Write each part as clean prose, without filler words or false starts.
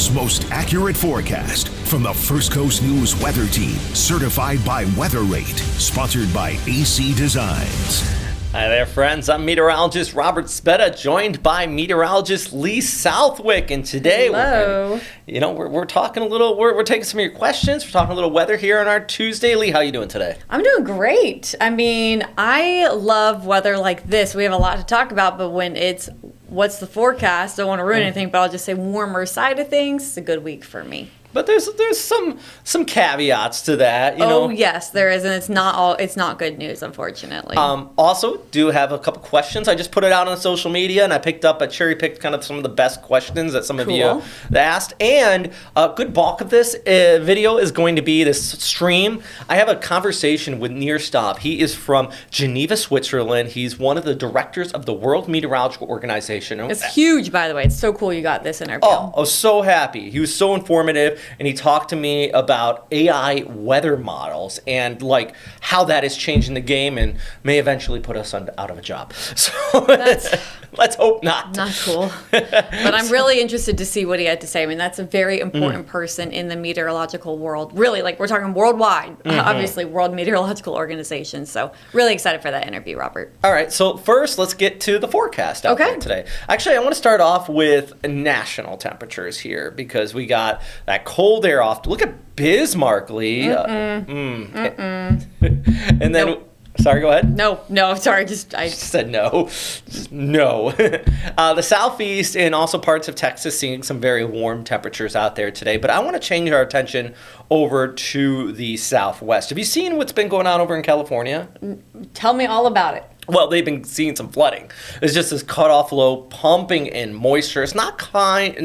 Coast's most accurate forecast from the First Coast News Weather Team, certified by Weather Rate, sponsored by AC Designs. Hi there, friends. I'm meteorologist Robert Spetta, joined by meteorologist Lee Southwick. And today, we're talking a little. We're taking some of your questions. We're talking a little weather here on our Tuesday. Lee, how you doing today? I'm doing great. I mean, I love weather like this. We have a lot to talk about, but when it's what's the forecast, don't want to ruin anything, but I'll just say warmer side of things. It's a good week for me. But there's some caveats to that, you know. Oh yes, there is, and it's not good news, unfortunately. Also, do have a couple questions. I just put it out on social media, and I cherry picked kind of some of the best questions that some of you asked. And a good bulk of this video is going to be this stream. I have a conversation with Nearstop. He is from Geneva, Switzerland. He's one of the directors of the World Meteorological Organization. It's huge, by the way. It's so cool you got this interview. Oh, I was so happy. He was so informative. And he talked to me about AI weather models and like how that is changing the game and may eventually put us out of a job. So let's hope not. Not cool. But I'm really interested to see what he had to say. I mean, that's a very important person in the meteorological world. Really, like we're talking worldwide, obviously World Meteorological Organization. So really excited for that interview, Robert. All right. So first, let's get to the forecast out there today. Actually, I want to start off with national temperatures here because we got that cold air off. Look at Bismarck, Lee. And then, sorry, go ahead. No, sorry. I said no. Just no. The southeast and also parts of Texas seeing some very warm temperatures out there today. But I want to change our attention over to the southwest. Have you seen what's been going on over in California? Tell me all about it. Well, they've been seeing some flooding. It's just this cutoff low pumping in moisture. It's not quite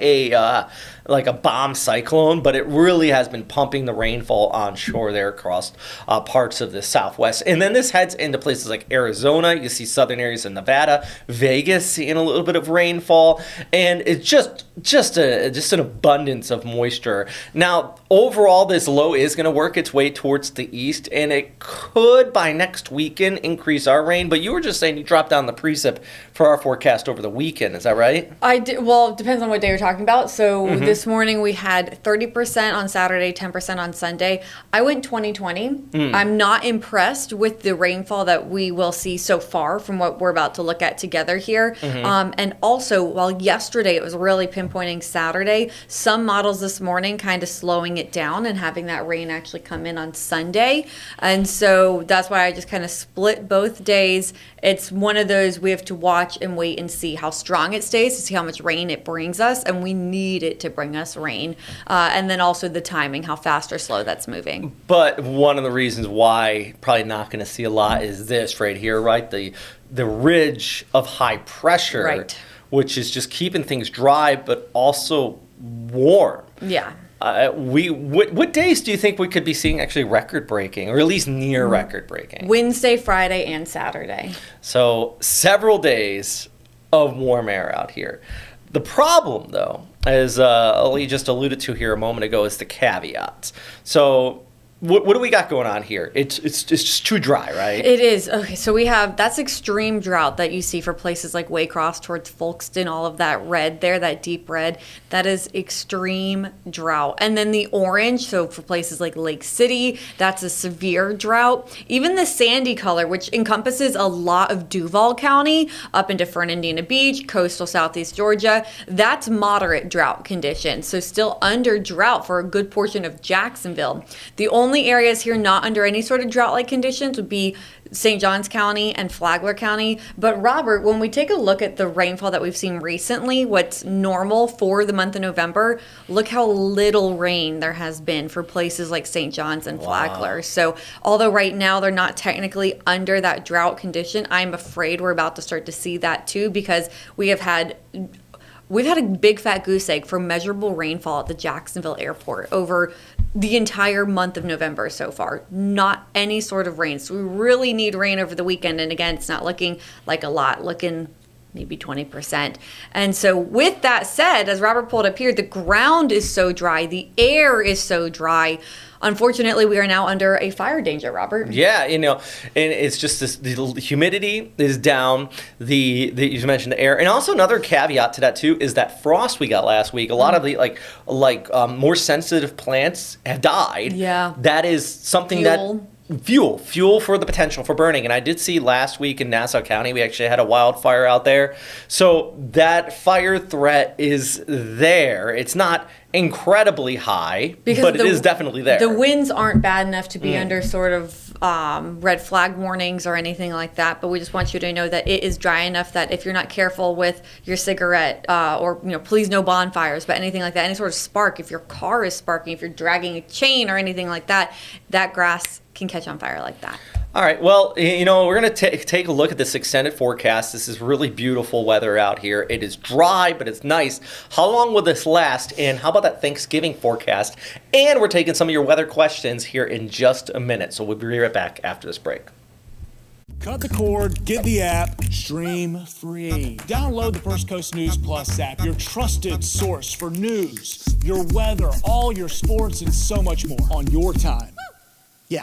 a like a bomb cyclone, but it really has been pumping the rainfall onshore there across parts of the southwest. And then this heads into places like Arizona. You see southern areas of Nevada, Vegas seeing a little bit of rainfall, and it's just an abundance of moisture. Now, overall, this low is going to work its way towards the east, and it could by next weekend increase our rain. But you were just saying you dropped down the precip for our forecast over the weekend. Is that right? I did. Well, it depends on what day you're talking about. So this morning we had 30% on Saturday, 10% on Sunday. I went 20-20. I'm not impressed with the rainfall that we will see so far from what we're about to look at together here. And also, while yesterday it was really pinpointing Saturday, some models this morning kind of slowing it down and having that rain actually come in on Sunday. And so that's why I just kind of split both days. It's one of those we have to watch and wait and see how strong it stays to see how much rain it brings us, and we need it to bring us rain. And then also the timing, how fast or slow that's moving. But one of the reasons why probably not going to see a lot is this right here, right? The ridge of high pressure, which is just keeping things dry but also warm. Yeah. What days do you think we could be seeing actually record-breaking, or at least near record-breaking? Wednesday, Friday, and Saturday. So several days of warm air out here. The problem, though, as Lee just alluded to here a moment ago, is the caveats. So what do we got going on here? It's just too dry, right? It is. Okay, so we have, that's extreme drought that you see for places like Waycross towards Folkston, all of that red there, that deep red. That is extreme drought. And then the orange, so for places like Lake City, that's a severe drought. Even the sandy color, which encompasses a lot of Duval County, up into Fernandina Beach, coastal southeast Georgia, that's moderate drought conditions. So still under drought for a good portion of Jacksonville. The only areas here not under any sort of drought-like conditions would be St. Johns County and Flagler County. But Robert, when we take a look at the rainfall that we've seen recently, what's normal for the month of November, look how little rain there has been for places like St. Johns and Flagler. So although right now they're not technically under that drought condition, I'm afraid we're about to start to see that too, because we've had a big fat goose egg for measurable rainfall at the Jacksonville airport over the entire month of November so far. Not any sort of rain. So we really need rain over the weekend. And again, it's not looking like a lot, looking maybe 20%. And so with that said, as Robert pulled up here, the ground is so dry, the air is so dry. Unfortunately, we are now under a fire danger, Robert. Yeah, and it's just the humidity is down. You mentioned the air, and also another caveat to that too is that frost we got last week. A lot of the more sensitive plants have died. Yeah, that is something fuel for the potential for burning. And I did see last week in Nassau County, we actually had a wildfire out there. So that fire threat is there. It's not incredibly high, but it is definitely there. The winds aren't bad enough to be under sort of red flag warnings or anything like that, but we just want you to know that it is dry enough that if you're not careful with your cigarette or please no bonfires, but anything like that, any sort of spark, if your car is sparking, if you're dragging a chain or anything like that, that grass can catch on fire like that. All right, well, we're going to take a look at this extended forecast. This is really beautiful weather out here. It is dry, but it's nice. How long will this last? And how about that Thanksgiving forecast? And we're taking some of your weather questions here in just a minute. So we'll be right back after this break. Cut the cord, get the app, stream free. Download the First Coast News Plus app, your trusted source for news, your weather, all your sports, and so much more on your time. Yeah,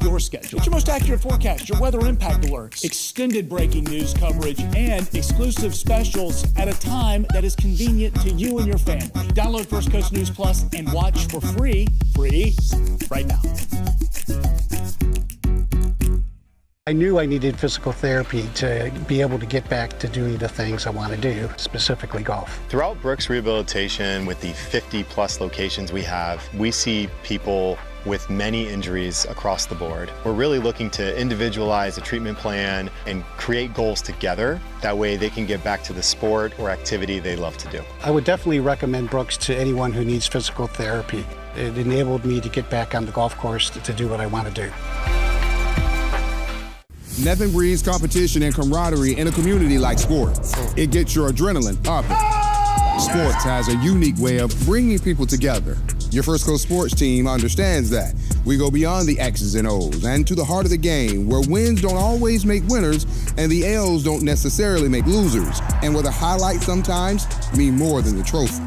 your schedule. Get your most accurate forecast, your weather impact alerts, extended breaking news coverage, and exclusive specials at a time that is convenient to you and your family. Download First Coast News Plus and watch for free, right now. I knew I needed physical therapy to be able to get back to doing the things I want to do, specifically golf. Throughout Brooks Rehabilitation, with the 50 plus locations we have, we see people with many injuries across the board. We're really looking to individualize a treatment plan and create goals together. That way they can get back to the sport or activity they love to do. I would definitely recommend Brooks to anyone who needs physical therapy. It enabled me to get back on the golf course to do what I want to do. Nothing breeds competition and camaraderie in a community like sports. It gets your adrenaline pumping. Sports has a unique way of bringing people together. Your First Coast sports team understands that. We go beyond the X's and O's and to the heart of the game, where wins don't always make winners and the L's don't necessarily make losers, and where the highlights sometimes mean more than the trophy.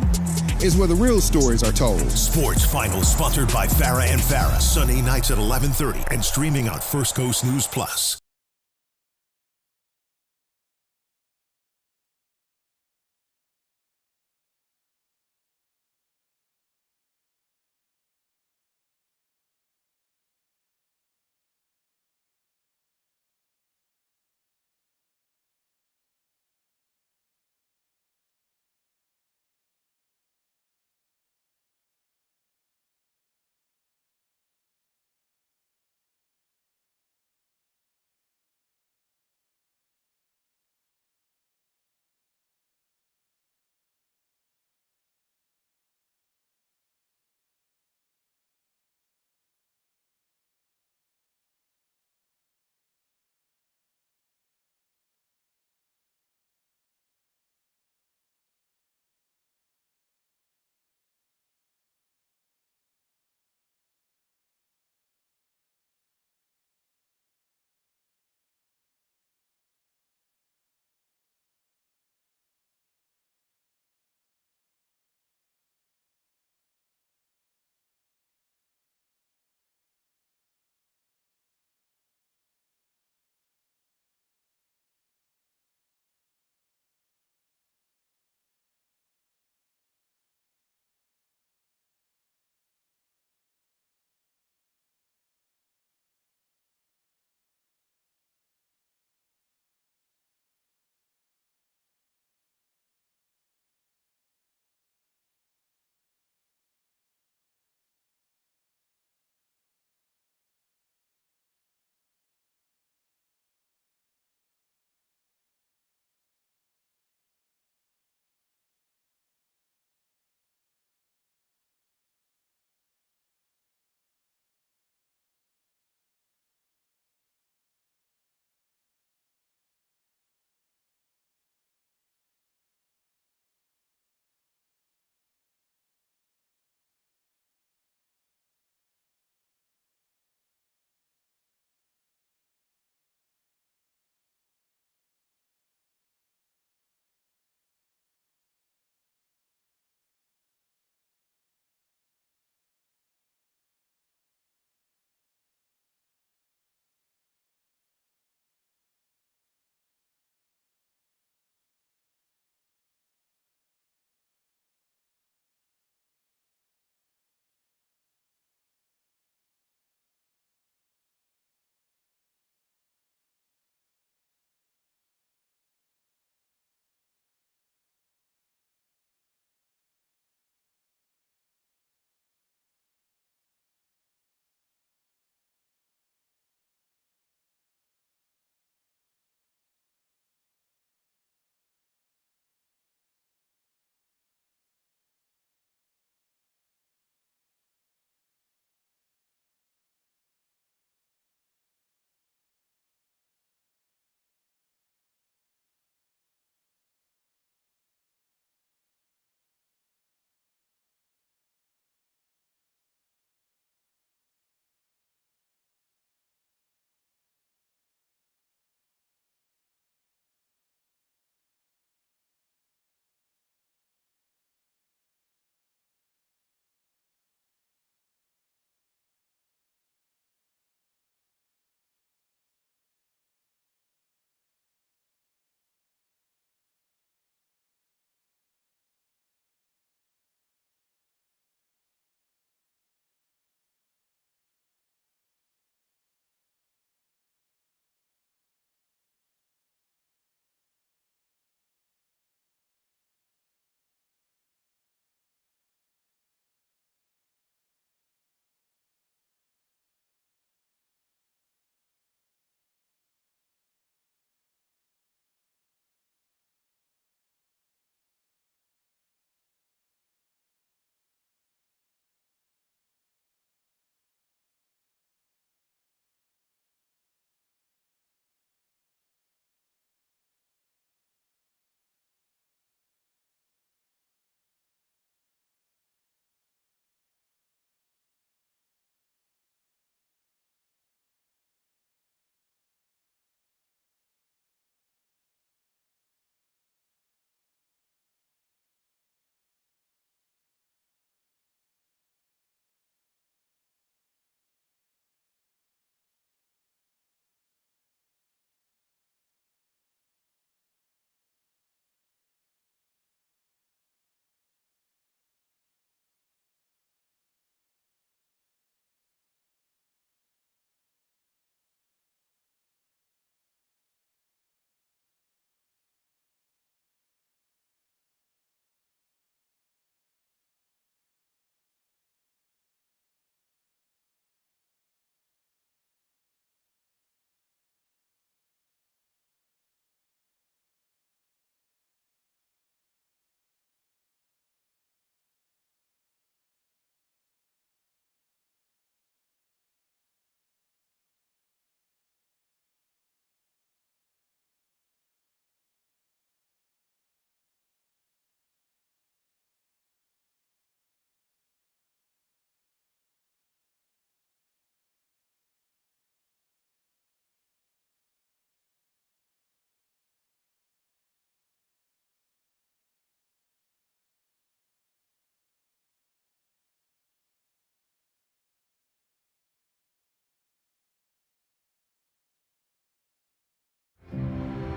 It's where the real stories are told. Sports Finals sponsored by Farah and Farah, Sunday nights at 11:30 and streaming on First Coast News Plus.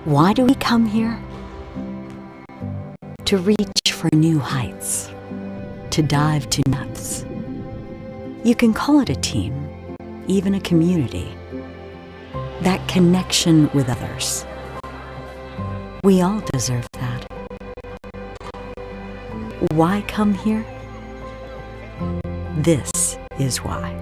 Why do we come here? To reach for new heights, to dive to nuts. You can call it a team, even a community. That connection with others. We all deserve that. Why come here? This is why.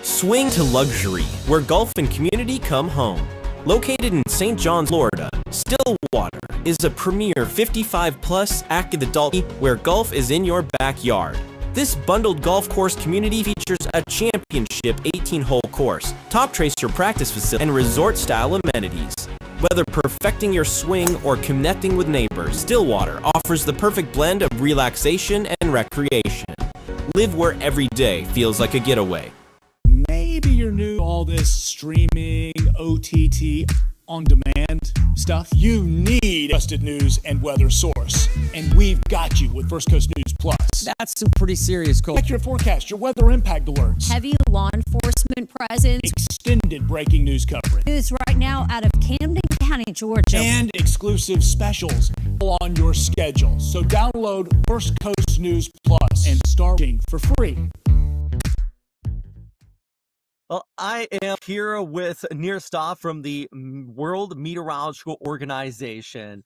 Swing to luxury, where golf and community come home. Located in St. John, Florida, Stillwater is a premier 55-plus active adult where golf is in your backyard. This bundled golf course community features a championship 18-hole course, top tracer practice facility, and resort-style amenities. Whether perfecting your swing or connecting with neighbors, Stillwater offers the perfect blend of relaxation and recreation. Live where every day feels like a getaway. Maybe you're new to all this streaming, OTT, on-demand stuff. You need a trusted news and weather source, and we've got you with First Coast News Plus. That's some pretty serious cold. Accurate forecast, your weather impact alerts, heavy law enforcement presence, extended breaking news coverage, news right now out of Camden County, Georgia, and exclusive specials all on your schedule. So download First Coast News Plus and start for free. Well, I am here with Nir Stav from the World Meteorological Organization.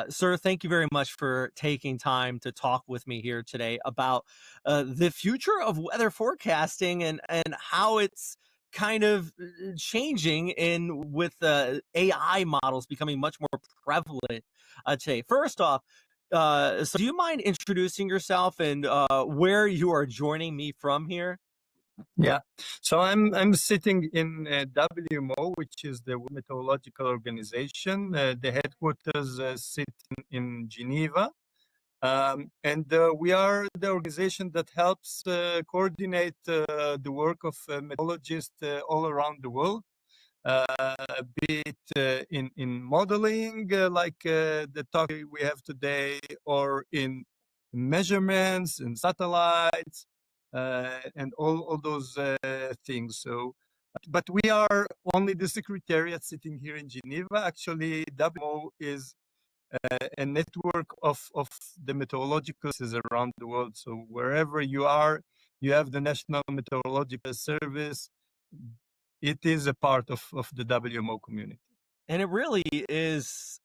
Sir, thank you very much for taking time to talk with me here today about the future of weather forecasting and how it's kind of changing with AI models becoming much more prevalent today. First off, so do you mind introducing yourself and where you are joining me from here? Yeah, so I'm sitting in WMO, which is the World Meteorological Organization. The headquarters sit in Geneva, and we are the organization that helps coordinate the work of meteorologists all around the world. Be it in modeling, like the talk we have today, or in measurements and satellites, and all those things. So, but we are only the secretariat sitting here in Geneva. Actually, WMO is a network of the meteorological services around the world. So wherever you are, you have the National Meteorological Service. It is a part of the WMO community. And it really is.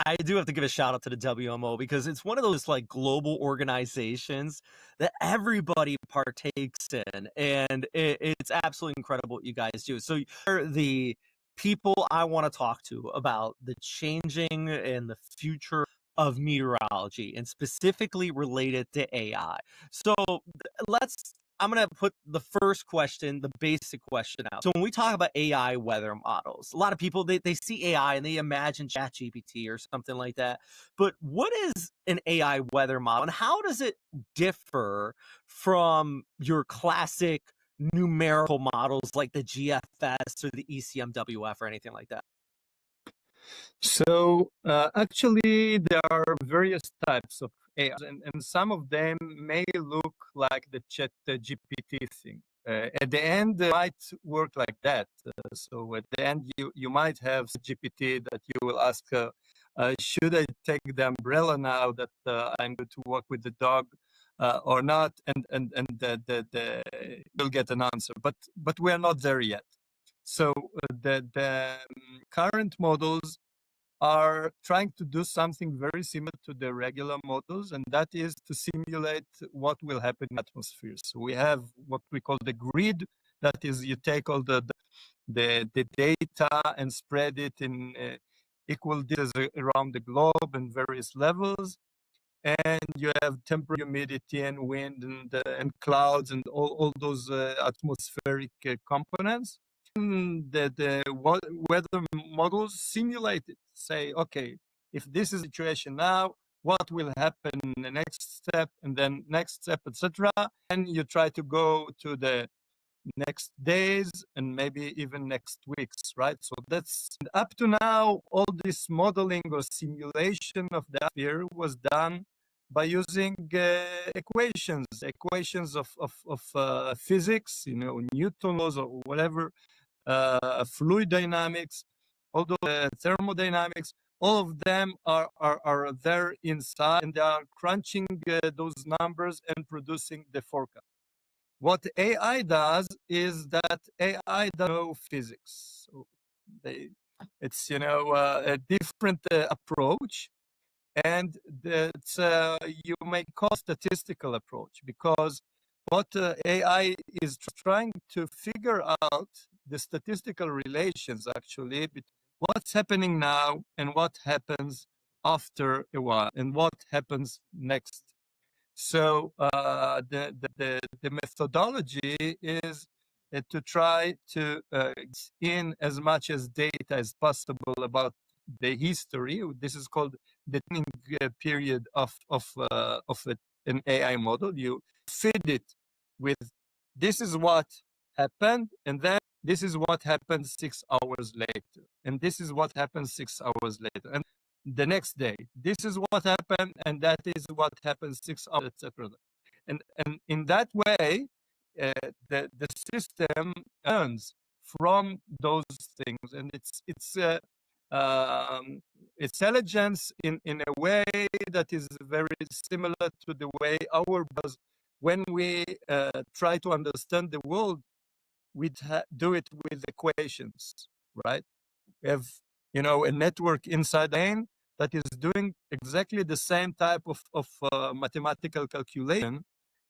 I do have to give a shout out to the WMO because it's one of those like global organizations that everybody partakes in, and it's absolutely incredible what you guys do. So you're the people I want to talk to about the changing and the future of meteorology, and specifically related to AI. So I'm going to put the first question, the basic question out. So when we talk about AI weather models, a lot of people, they see AI and they imagine ChatGPT or something like that. But what is an AI weather model and how does it differ from your classic numerical models like the GFS or the ECMWF or anything like that? So actually, there are various types of AI, and some of them may look like the Chat GPT thing. At the end, it might work like that. So at the end, you might have GPT that you will ask, should I take the umbrella now that I'm going to walk with the dog or not? And you'll get an answer. But we are not there yet. So the current models are trying to do something very similar to the regular models, and that is to simulate what will happen in atmosphere. So we have what we call the grid. That is, you take all the data and spread it in equal distance around the globe and various levels. And you have temperature, humidity, and wind, and clouds, and all those atmospheric components. The weather models simulate it. Say, okay, if this is the situation now, what will happen in the next step, and then next step, etc. And you try to go to the next days and maybe even next weeks, right? So that's up to now. All this modeling or simulation of the atmosphere was done by using equations of physics, Newton laws or whatever, fluid dynamics, although thermodynamics, all of them are there inside, and they are crunching those numbers and producing the forecast. What AI does is that AI does know physics. So it's a different approach, and you may call statistical approach, because what AI is trying to figure out the statistical relations actually between what's happening now and what happens after a while and what happens next. So the methodology is to try to get in as much as data as possible about the history. This is called the training period of an AI model. You feed it with this is what happened, and then this is what happened 6 hours later, and this is what happened 6 hours later, and the next day this is what happened, and that is what happened 6 hours, etc. And in that way, the system learns from those things, and intelligence in a way that is very similar to the way our brains, when we try to understand the world, we do it with equations, right? We have, a network inside the brain that is doing exactly the same type of mathematical calculation,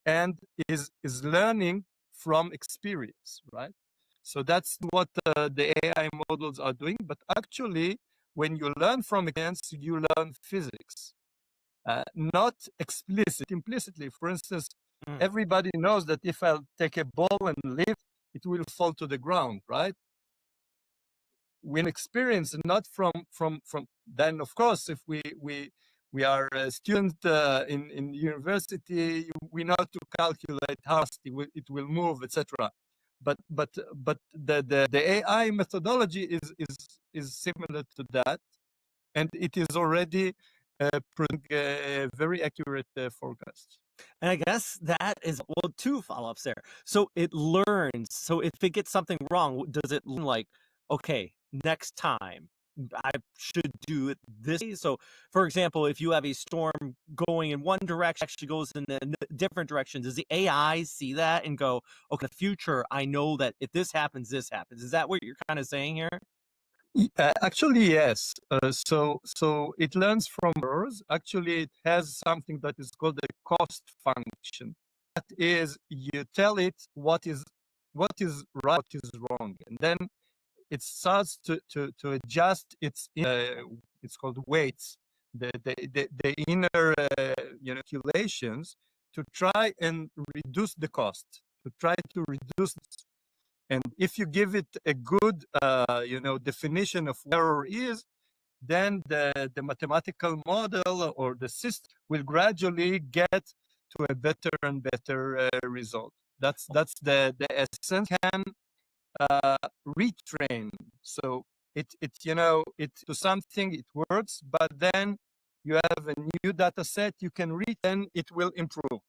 and is learning from experience, right? So that's what the AI models are doing. But actually, when you learn from experience, you learn physics, not implicitly. For instance, everybody knows that if I take a ball and lift, it will fall to the ground, right? When experience, not from then, of course, if we are a student in university, we know to calculate how fast it will move, etc. But the AI methodology is similar to that, and it is already producing very accurate forecasts. And I guess that is, well, two follow-ups there. So it learns. So if it gets something wrong, does it learn like, okay, next time I should do it this way? So, for example, if you have a storm going in one direction, actually goes in a different direction, does the AI see that and go, okay, in the future, I know that if this happens, this happens? Is that what you're kind of saying here? Actually, yes. So it learns from errors. Actually, it has something that is called a cost function. That is, you tell it what is right, what is wrong, and then it starts to adjust its it's called weights, the inner calculations, to try and reduce the cost, to try to reduce. And if you give it a good, definition of what error is, then the mathematical model or the system will gradually get to a better and better result. That's the essence. Can retrain. So it to something it works, but then you have a new data set you can read, and it will improve.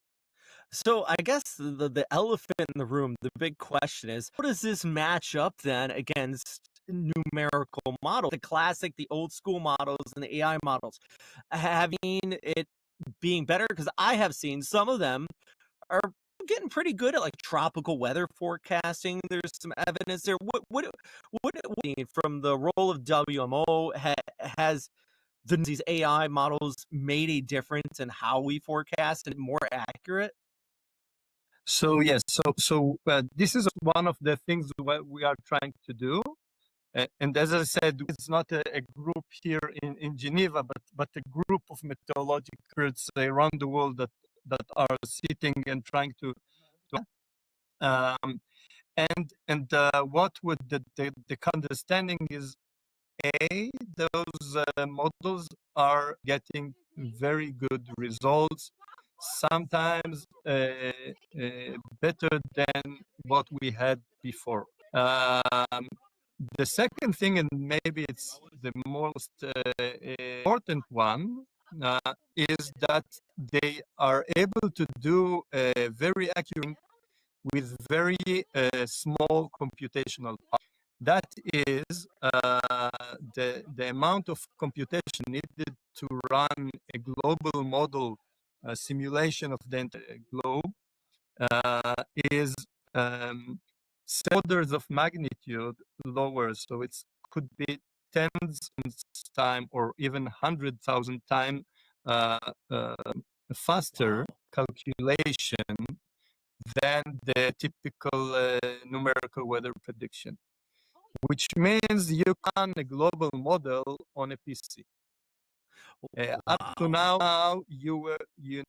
So I guess the elephant in the room, the big question is, how does this match up then against numerical models, the classic, the old school models and the AI models? Having it being better, because I have seen some of them are getting pretty good at like tropical weather forecasting. There's some evidence there. What from the role of WMO has these AI models made a difference in how we forecast and more accurate? So yes, so this is one of the things what we are trying to do, and as I said, it's not a group here in Geneva, but a group of meteorological experts around the world that are sitting and trying to what would the understanding is, those models are getting very good results, sometimes better than what we had before. The second thing, and maybe it's the most important one, is that they are able to do very accurate with very small computational power. That is the amount of computation needed to run a global model simulation of the entire globe is orders of magnitude lower. So it could be tens of times or even 100,000 times faster calculation than the typical numerical weather prediction, which means you run a global model on a PC. Up to now, you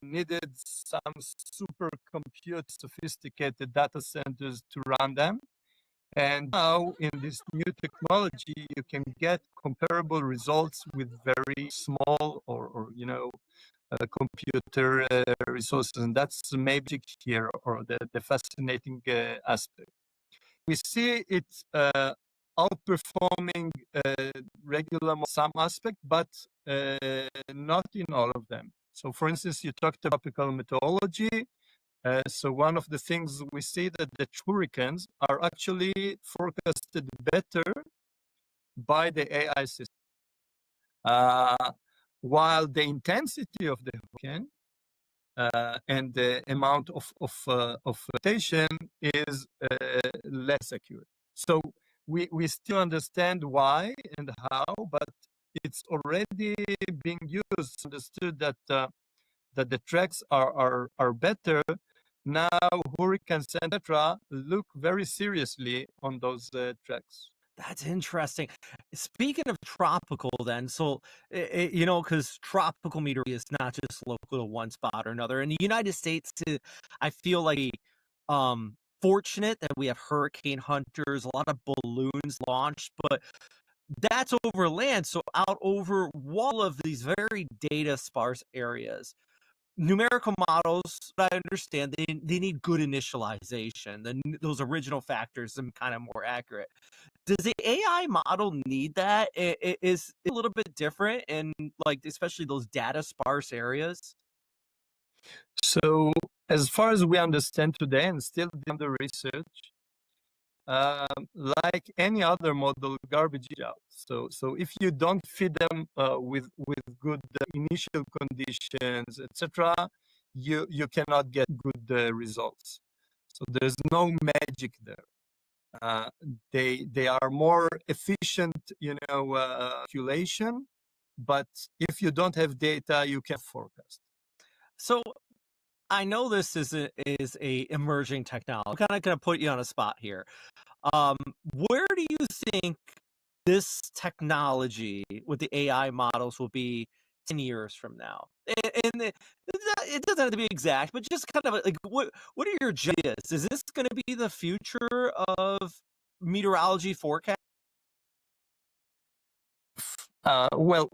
needed some super compute sophisticated data centers to run them. And now in this new technology, you can get comparable results with very small or computer resources. And that's the magic here, or the fascinating aspect. We see it outperforming regular some aspect, but not in all of them. So for instance, you talked about tropical meteorology. So one of the things we see that the hurricanes are actually forecasted better by the AI system. While the intensity of the hurricane and the amount of rotation is less accurate. So we still understand why and how, but it's already being used, understood that that the tracks are better. Now hurricanes, etc., look very seriously on those tracks. That's interesting. Speaking of tropical, then, so because tropical meteorology is not just local to one spot or another. In the United States, I feel like fortunate that we have hurricane hunters, a lot of balloons launched, but that's over land. So out over all of these very data sparse areas, numerical models, I understand they need good initialization. Those original factors are kind of more accurate. Does the AI model need that? Is it a little bit different in, like, especially those data sparse areas? So as far as we understand today, and still under research, like any other model, garbage out. So if you don't feed them with good initial conditions, etc., you cannot get good results. So there's no magic there. They are more efficient, calculation, but if you don't have data, you can't forecast. So I know this is a emerging technology. I'm kind of going to put you on a spot here. Where do you think this technology with the AI models will be 10 years from now? And it doesn't have to be exact, but just kind of like what are your ideas? Is this going to be the future of meteorology forecast? Well,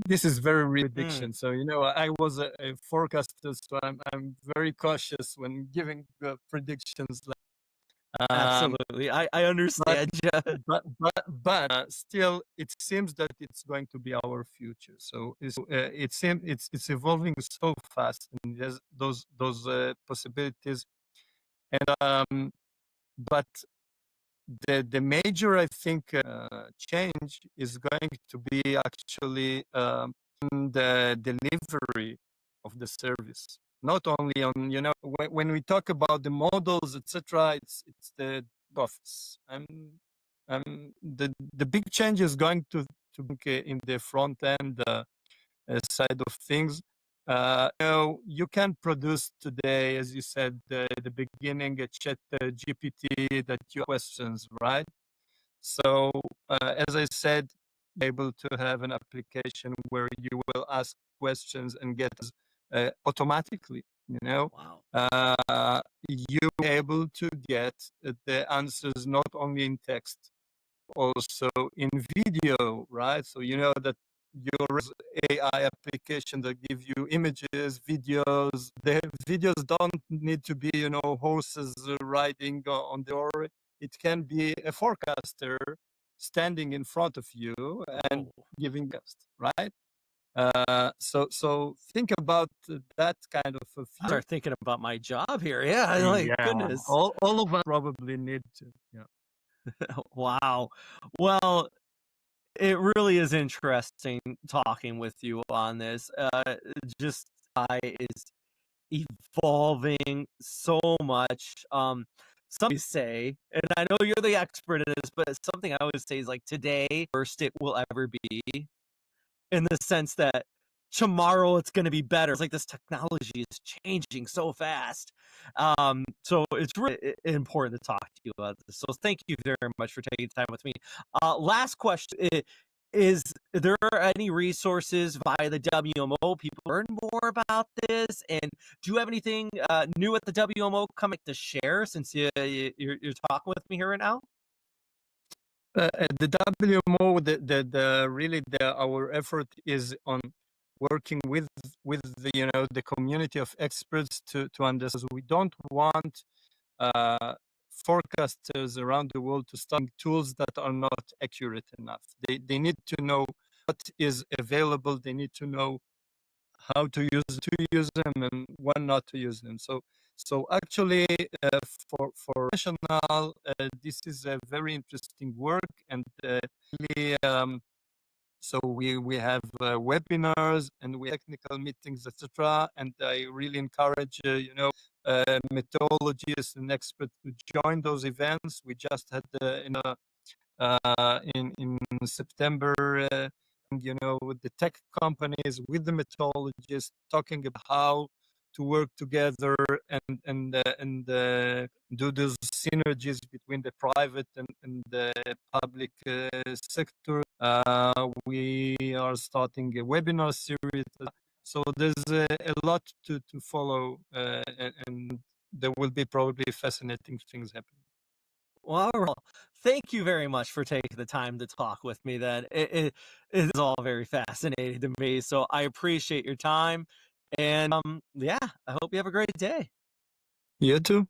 this is very prediction. So I was a forecaster, so I'm very cautious when giving predictions. Absolutely, I understand. But still, it seems that it's going to be our future. So it seems it's evolving so fast, and there's those possibilities. And but the major, I think, change is going to be actually in the delivery of the service. Not only on, when we talk about the models, etc., it's the office. The big change is going to in the front end side of things. You can produce today, as you said, the beginning, a chat GPT that you questions, right? So, as I said, able to have an application where you will ask questions and get automatically, Wow. you're able to get the answers not only in text, also in video, right? So that your AI application that give you images, videos. The videos don't need to be, horses riding on the or. It can be a forecaster standing in front of you and giving guest, right? So think about that kind of a I start thinking about my job here. Yeah, like goodness. All of us probably need to. Yeah. Wow. Well, it really is interesting talking with you on this. Just is evolving so much. Some say, and I know you're the expert in this, but something I always say is like today, worst it will ever be, in the sense that tomorrow it's going to be better. It's like this technology is changing so fast. So it's really important to talk to you about this. So thank you very much for taking time with me. Last question is there any resources via the WMO people learn more about this? And do you have anything new at the WMO coming to share since you're talking with me here right now? The WMO, our effort is on working with the community of experts to understand. We don't want forecasters around the world to start tools that are not accurate enough. They need to know what is available. They need to know how to use them and when not to use them. So actually, for professional, this is a very interesting work, and really, so we have webinars and we have technical meetings, etc. And I really encourage methodologists and experts to join those events. We just had in September, with the tech companies, with the methodologists, talking about how to work together and do those synergies between the private and the public sector. We are starting a webinar series, so there's a lot to follow, and there will be probably fascinating things happening. Well, thank you very much for taking the time to talk with me. Then it is all very fascinating to me, so I appreciate your time. And yeah, I hope you have a great day. You too.